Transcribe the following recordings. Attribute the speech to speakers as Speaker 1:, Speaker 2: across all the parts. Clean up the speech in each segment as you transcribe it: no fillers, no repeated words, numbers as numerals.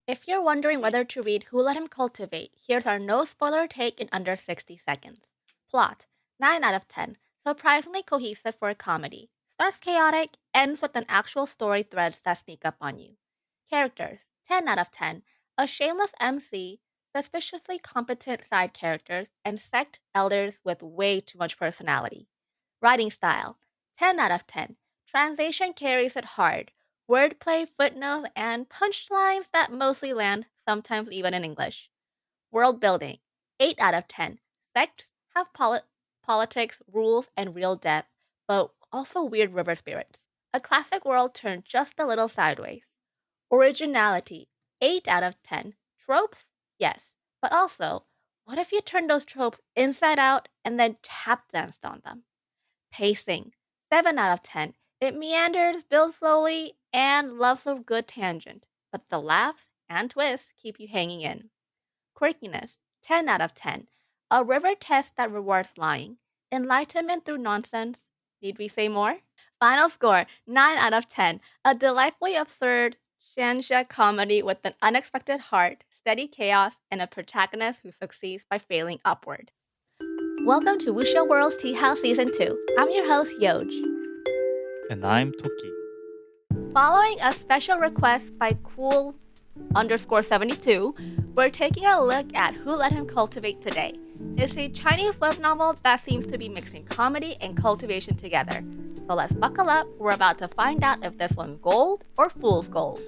Speaker 1: If you're wondering whether to read Who Let Him Cultivate, here's our no spoiler take in under 60 seconds. Plot 9 out of 10. Surprisingly cohesive for a comedy. Starts chaotic, ends with an actual story threads that sneak up on you. Characters 10 out of 10. A shameless MC, suspiciously competent side characters, and sect elders with way too much personality. Writing style 10 out of 10. Translation carries it hard. Wordplay, footnotes, and punchlines that mostly land, sometimes even in English. World building 8 out of 10. Sects have politics, rules, and real depth, but also weird river spirits. A classic world turned just a little sideways. Originality 8 out of 10. Tropes? Yes. But also, what if you turn those tropes inside out and then tap danced on them? Pacing 7 out of 10. It meanders, builds slowly, and loves a good tangent, but the laughs and twists keep you hanging in. Quirkiness 10 out of 10. A river test that rewards lying. Enlightenment through nonsense. Need we say more? Final score 9 out of 10. A delightfully absurd xianxia comedy with an unexpected heart, steady chaos, and a protagonist who succeeds by failing upward. Welcome to Wuxiaworld's Teahouse Season 2. I'm your host, Yojj.
Speaker 2: And I'm Tokki.
Speaker 1: Following a special request by cool underscore 72, we're taking a look at Who Let Him Cultivate today. It's a Chinese web novel that seems to be mixing comedy and cultivation together. So let's buckle up. We're about to find out if this one's gold or fool's gold.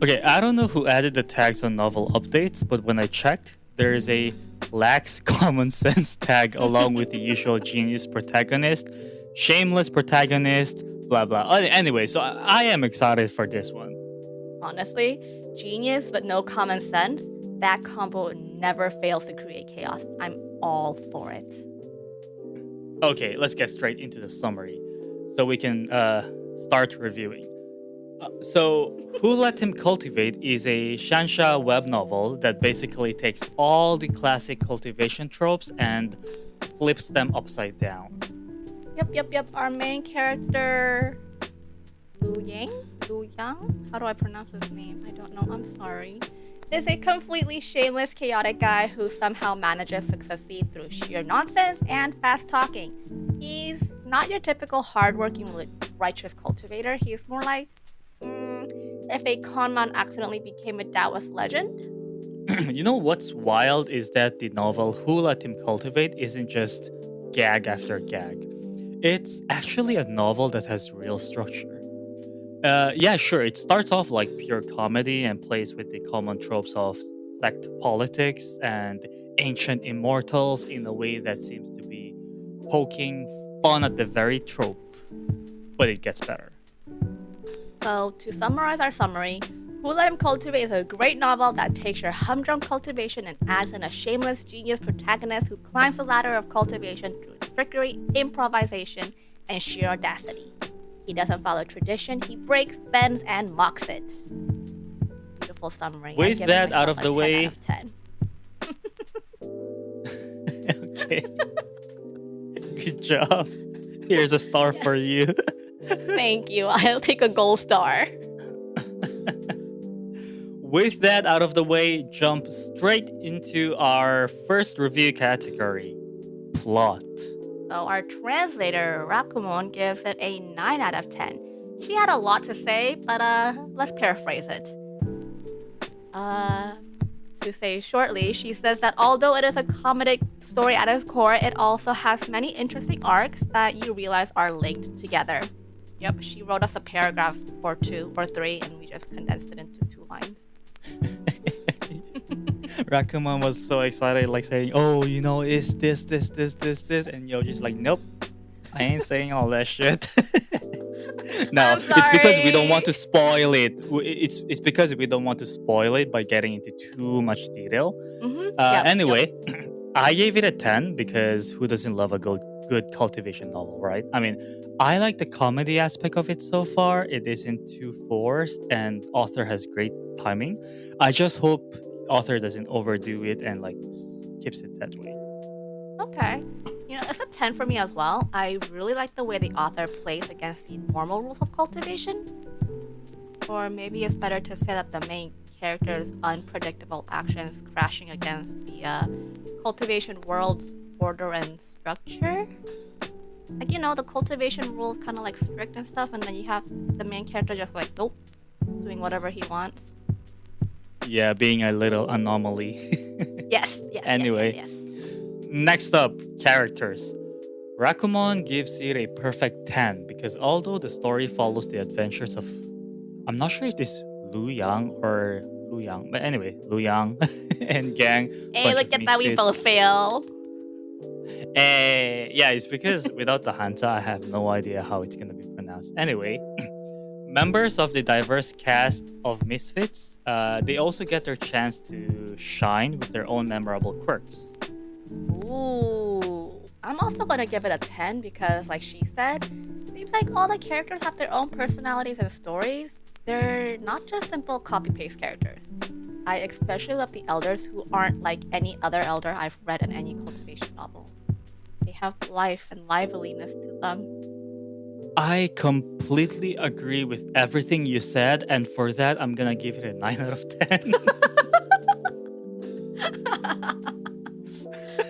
Speaker 2: Okay, I don't know who added the tags on novel updates, but when I checked, there is a lacks common sense tag along with the usual genius protagonist, shameless protagonist, blah blah. Anyway, so I am excited for this one.
Speaker 1: Honestly, genius but no common sense, that combo never fails to create chaos. I'm all for it.
Speaker 2: Okay, let's get straight into the summary so we can start reviewing. Who Let Him Cultivate is a xianxia web novel that basically takes all the classic cultivation tropes and flips them upside down.
Speaker 1: Yep. Our main character, Lu Yang? How do I pronounce his name? I don't know. I'm sorry. Is a completely shameless, chaotic guy who somehow manages to succeed through sheer nonsense and fast talking. He's not your typical hardworking, righteous cultivator. He's more like if a conman accidentally became a Taoist legend.
Speaker 2: You know what's wild is that the novel Who Let Him Cultivate isn't just gag after gag. It's actually a novel that has real structure. Yeah, sure, it starts off like pure comedy and plays with the common tropes of sect politics and ancient immortals in a way that seems to be poking fun at the very trope. But it gets better.
Speaker 1: So, to summarize our summary, Who Let Him Cultivate is a great novel that takes your humdrum cultivation and adds in a shameless genius protagonist who climbs the ladder of cultivation through trickery, improvisation, and sheer audacity. He doesn't follow tradition, he breaks, bends, and mocks it. Beautiful summary.
Speaker 2: With that out of the way...
Speaker 1: Out of 10.
Speaker 2: Okay. Good job. Here's a star for you.
Speaker 1: Thank you. I'll take a gold star.
Speaker 2: With that out of the way, jump straight into our first review category, plot.
Speaker 1: So our translator, Rakumon, gives it a 9 out of 10. She had a lot to say, but let's paraphrase it. To say shortly, she says that although it is a comedic story at its core, it also has many interesting arcs that you realize are linked together. Yep, she wrote us a paragraph or two or three, and we just condensed it into 2 lines.
Speaker 2: Rakuman was so excited, like saying, "Oh, you know, it's this," and you're just like, "Nope, I ain't saying all that shit." No, it's because we don't want to spoil it. It's because we don't want to spoil it by getting into too much detail. Anyway, I gave it a 10 because who doesn't love a good cultivation novel, right? I mean, I like the comedy aspect of it so far. It isn't too forced, and author has great timing. I just hope author doesn't overdo it and like keeps it that way.
Speaker 1: Okay. You know, it's a 10 for me as well. I really like the way the author plays against the normal rules of cultivation. Or maybe it's better to say that the main character's unpredictable actions crashing against the cultivation world's order and structure. Like, the cultivation rules kind of like strict and stuff, and then you have the main character just like, nope, doing whatever he wants.
Speaker 2: Yeah, being a little anomaly.
Speaker 1: Yes.
Speaker 2: Anyway,
Speaker 1: yes.
Speaker 2: Next up, characters. Rakumon gives it a perfect 10 because although the story follows the adventures of, I'm not sure if this Lu Yang or Lu Yang, but anyway, Lu Yang and gang.
Speaker 1: Hey, look at that, we both fail.
Speaker 2: Yeah, it's because without the Hanta, I have no idea how it's gonna be pronounced. Anyway, members of the diverse cast of Misfits, they also get their chance to shine with their own memorable quirks.
Speaker 1: Ooh, I'm also gonna give it a 10 because, like she said, seems like all the characters have their own personalities and stories. They're not just simple copy-paste characters. I especially love the elders who aren't like any other elder I've read in any cultivation novel. They have life and liveliness to them.
Speaker 2: I completely agree with everything you said, and for that, I'm gonna give it a 9 out of 10.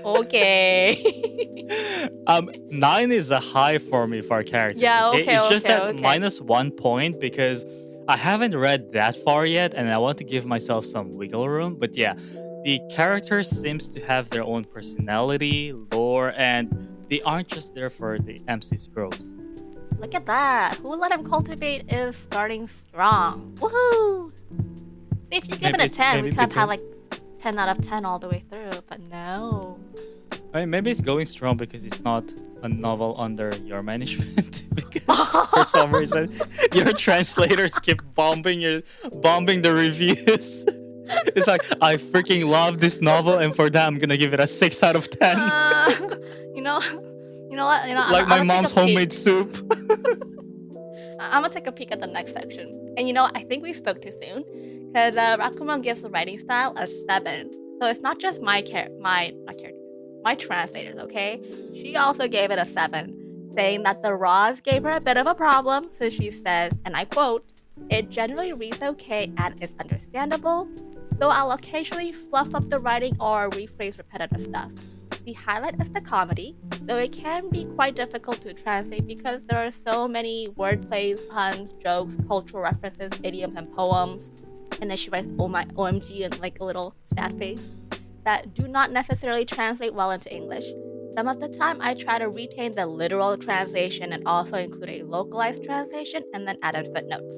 Speaker 1: Okay.
Speaker 2: 9 is a high for me for our characters.
Speaker 1: Yeah, okay,
Speaker 2: It's just at
Speaker 1: okay.
Speaker 2: minus 1 point because I haven't read that far yet, and I want to give myself some wiggle room. But yeah, the characters seems to have their own personality, lore, and they aren't just there for the MC's growth.
Speaker 1: Look at that. Who Let Him Cultivate is starting strong. Woohoo! See, if you give it a 10, we could have had like 10 out of 10 all the way through, but no.
Speaker 2: I mean, maybe it's going strong because it's not a novel under your management. Because for some reason, your translators keep bombing the reviews. It's like, I freaking love this novel, and for that, I'm gonna give it a 6 out of 10.
Speaker 1: You know what?
Speaker 2: Like my mom's homemade soup.
Speaker 1: I'm gonna take a peek at the next section. And I think we spoke too soon. Because Rakumon gives the writing style a 7. So it's not just my translators, okay? She also gave it a 7, saying that the Raws gave her a bit of a problem, so she says, and I quote, "It generally reads okay and is understandable, though I'll occasionally fluff up the writing or rephrase repetitive stuff. The highlight is the comedy, though it can be quite difficult to translate because there are so many wordplays, puns, jokes, cultural references, idioms, and poems." And then she writes, "Oh my OMG," and like a little sad face, that do not necessarily translate well into English. Some of the time, I try to retain the literal translation and also include a localized translation and then add in footnotes.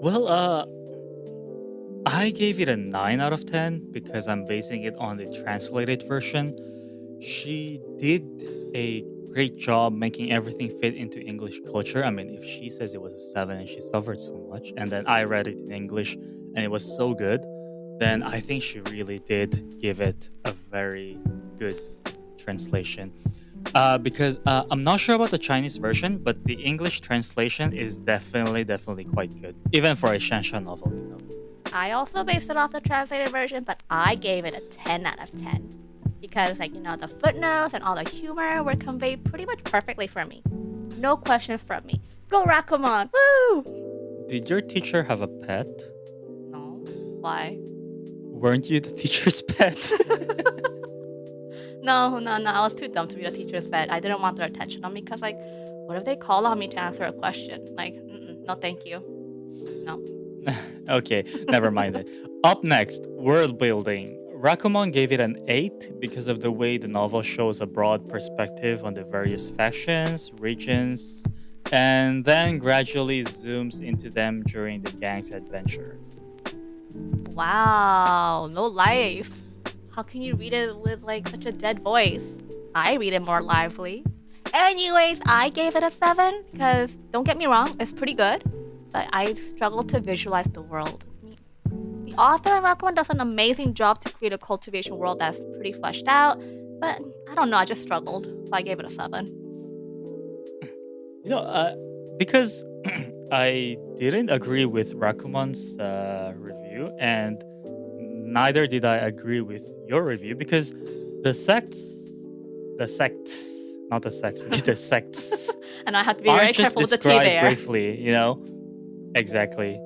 Speaker 2: Well, I gave it a 9 out of 10 because I'm basing it on the translated version. She did a great job making everything fit into English culture. I mean, if she says it was a 7 and she suffered so much, and then I read it in English and it was so good, then I think she really did give it a very good translation. Because I'm not sure about the Chinese version, but the English translation is definitely quite good, even for a xianxia novel.
Speaker 1: I also based it off the translated version, but I gave it a 10 out of 10. Because, the footnotes and all the humor were conveyed pretty much perfectly for me. No questions from me. Go Rakumon! Woo!
Speaker 2: Did your teacher have a pet?
Speaker 1: No. Why?
Speaker 2: Weren't you the teacher's pet?
Speaker 1: No. I was too dumb to be the teacher's pet. I didn't want their attention on me because, what if they call on me to answer a question? No, thank you. No.
Speaker 2: Okay, never mind it. Up next, world building. Rakumon gave it an 8 because of the way the novel shows a broad perspective on the various factions, regions, and then gradually zooms into them during the gang's adventures.
Speaker 1: Wow, no life. How can you read it with such a dead voice? I read it more lively. Anyways, I gave it a 7 because, don't get me wrong, it's pretty good, but I struggled to visualize the world. The author, Rakumon, does an amazing job to create a cultivation world that's pretty fleshed out, but I don't know, I just struggled, so I gave it a 7.
Speaker 2: Because I didn't agree with Rakumon's review, and neither did I agree with your review, because the sects, not the sects, the sects.
Speaker 1: And I have to be very careful with the T there.
Speaker 2: Briefly, exactly.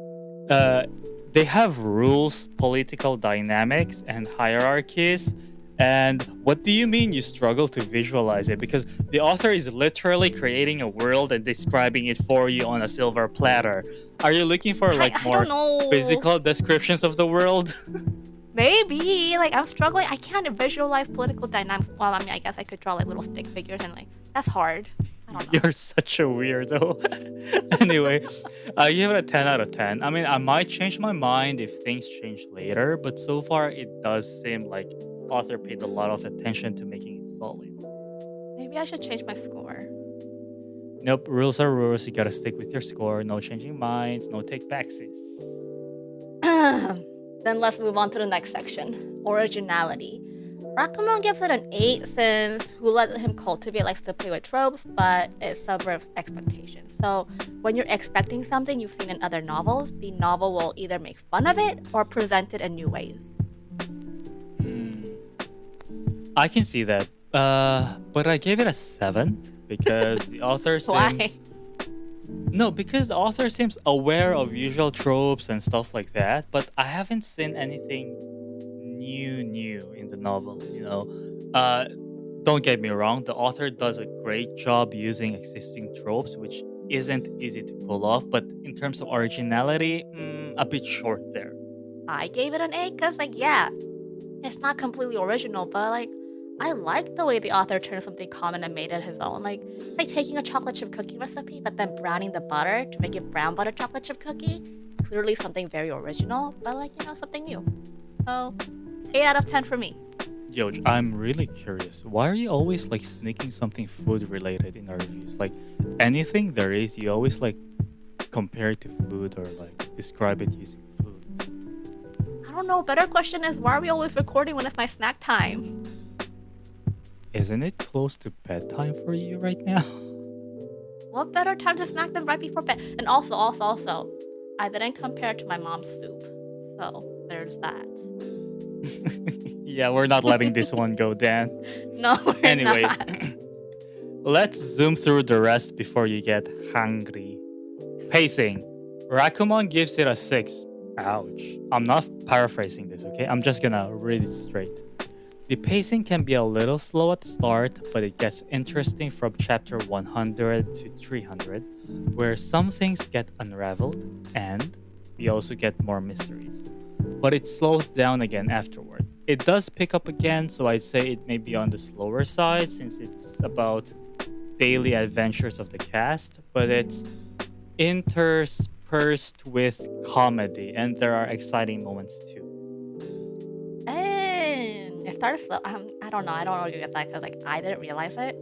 Speaker 2: uh, they have rules, political dynamics, and hierarchies. And what do you mean you struggle to visualize it? Because the author is literally creating a world and describing it for you on a silver platter. Are you looking for like
Speaker 1: I don't
Speaker 2: more
Speaker 1: know.
Speaker 2: physical descriptions of the world?
Speaker 1: Maybe. Like, I'm struggling. I can't visualize political dynamics. Well, I mean, I guess I could draw like little stick figures and like, that's hard. I don't know.
Speaker 2: You're such a weirdo. Anyway, I give it a 10 out of 10. I mean, I might change my mind if things change later, but so far it does seem like author paid a lot of attention to making it solid.
Speaker 1: Maybe I should change my score.
Speaker 2: Nope, rules are rules. You gotta stick with your score. No changing minds, no take backsies.
Speaker 1: Then let's move on to the next section, originality. Rakamon gives it an 8 since Who Let Him Cultivate likes to play with tropes, but it subverts expectations. So when you're expecting something you've seen in other novels, the novel will either make fun of it or present it in new ways.
Speaker 2: I can see that. But I gave it a 7 because the author seems...
Speaker 1: Why?
Speaker 2: No, because the author seems aware of usual tropes and stuff like that, but I haven't seen anything new in the novel, you know. Don't get me wrong, the author does a great job using existing tropes, which isn't easy to pull off, but in terms of originality, a bit short there.
Speaker 1: I gave it an 8 because, like, yeah, it's not completely original, but, like, I like the way the author turned something common and made it his own. Like, it's like taking a chocolate chip cookie recipe, but then browning the butter to make it brown butter chocolate chip cookie. Clearly something very original, but, like, you know, something new. So, 8 out of 10 for me.
Speaker 2: Yojj, I'm really curious. Why are you always like sneaking something food related in our reviews? Like anything there is, you always like compare it to food or like describe it using food.
Speaker 1: I don't know. Better question is, why are we always recording when it's my snack time?
Speaker 2: Isn't it close to bedtime for you right now?
Speaker 1: What better time to snack than right before bed? And also, I didn't compare it to my mom's soup. So, there's that.
Speaker 2: Yeah, we're not letting this one go, Dan.
Speaker 1: No, we're
Speaker 2: Anyway,
Speaker 1: not.
Speaker 2: let's zoom through the rest before you get hungry. Pacing. Rakumon gives it a 6. Ouch. I'm not paraphrasing this, okay? I'm just gonna read it straight. The pacing can be a little slow at the start, but it gets interesting from chapter 100 to 300, where some things get unraveled, and we also get more mysteries. But it slows down again afterward. It does pick up again, so I'd say it may be on the slower side since it's about daily adventures of the cast, but it's interspersed with comedy, and there are exciting moments too.
Speaker 1: And it started slow. I don't know. I don't really get that because like I didn't realize it.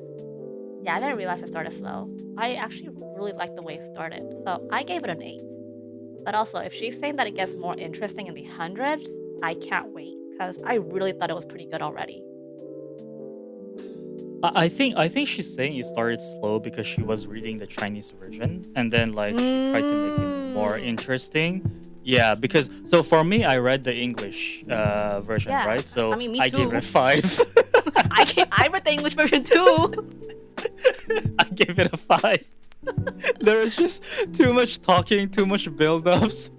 Speaker 1: Yeah, I didn't realize it started slow. I actually really liked the way it started, so I gave it an 8. But also, if she's saying that it gets more interesting in the hundreds, I can't wait because I really thought it was pretty good already.
Speaker 2: I think she's saying it started slow because she was reading the Chinese version and then like she tried to make it more interesting. Yeah, because so for me, I read the English version,
Speaker 1: Yeah,
Speaker 2: right? So
Speaker 1: I mean, me
Speaker 2: I gave it a
Speaker 1: too.
Speaker 2: 5.
Speaker 1: I read the English version too.
Speaker 2: I gave it a 5. There is just too much talking, too much build-ups.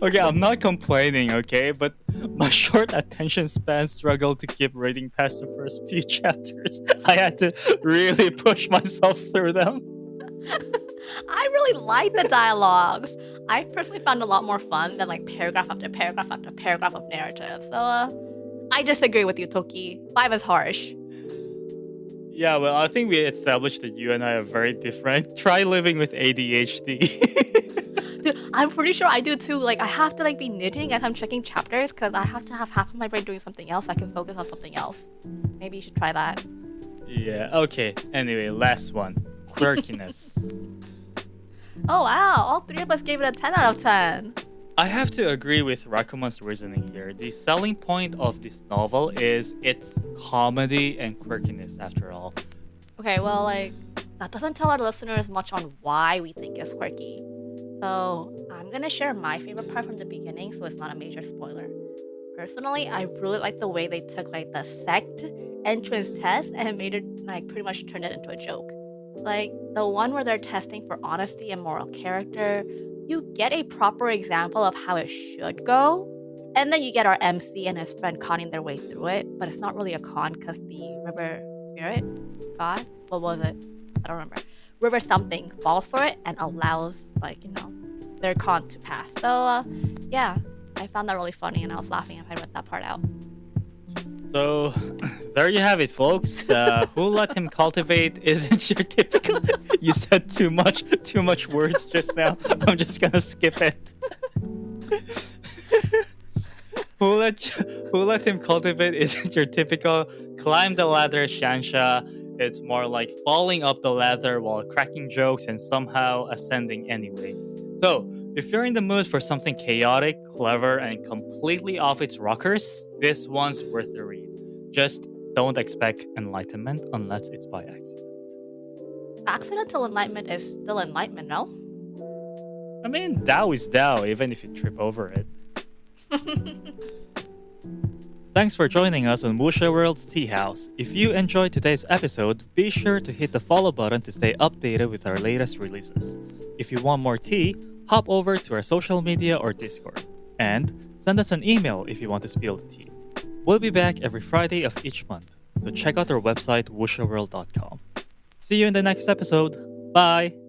Speaker 2: Okay, I'm not complaining, okay? But my short attention span struggled to keep reading past the first few chapters. I had to really push myself through them.
Speaker 1: I really like the dialogues. I personally found it a lot more fun than like paragraph after paragraph after paragraph of narrative. So I disagree with you, Tokki. 5 is harsh.
Speaker 2: Yeah, well, I think we established that you and I are very different. Try living with ADHD.
Speaker 1: Dude, I'm pretty sure I do too. Like, I have to like be knitting as I'm checking chapters because I have to have half of my brain doing something else. So I can focus on something else. Maybe you should try that.
Speaker 2: Yeah, okay. Anyway, last one. Quirkiness.
Speaker 1: Oh wow, all 3 of us gave it a 10 out of 10.
Speaker 2: I have to agree with Rakumon's reasoning here. The selling point of this novel is its comedy and quirkiness, after all.
Speaker 1: Okay, well, like, that doesn't tell our listeners much on why we think it's quirky. So, I'm gonna share my favorite part from the beginning so it's not a major spoiler. Personally, I really like the way they took, like, the Sect entrance test and made it, like, pretty much turned it into a joke. Like, the one where they're testing for honesty and moral character, you get a proper example of how it should go. And then you get our MC and his friend conning their way through it, but it's not really a con because the river spirit, god, what was it? I don't remember. River something falls for it and allows, their con to pass. So, yeah, I found that really funny and I was laughing as I read that part out.
Speaker 2: So, there you have it, folks. Who Let Him Cultivate isn't your typical. You said too much words just now. I'm just gonna skip it. Who Let Him Cultivate isn't your typical climb the ladder xianxia. It's more like falling up the ladder while cracking jokes and somehow ascending anyway. So, if you're in the mood for something chaotic, clever, and completely off its rockers, this one's worth the read. Just don't expect enlightenment unless it's by accident.
Speaker 1: Accidental enlightenment is still enlightenment, no?
Speaker 2: I mean, Tao is Tao, even if you trip over it. Thanks for joining us on Wuxiaworld's Teahouse. If you enjoyed today's episode, be sure to hit the follow button to stay updated with our latest releases. If you want more tea, hop over to our social media or Discord. And send us an email if you want to spill the tea. We'll be back every Friday of each month, so check out our website, wuxiaworld.com. See you in the next episode. Bye!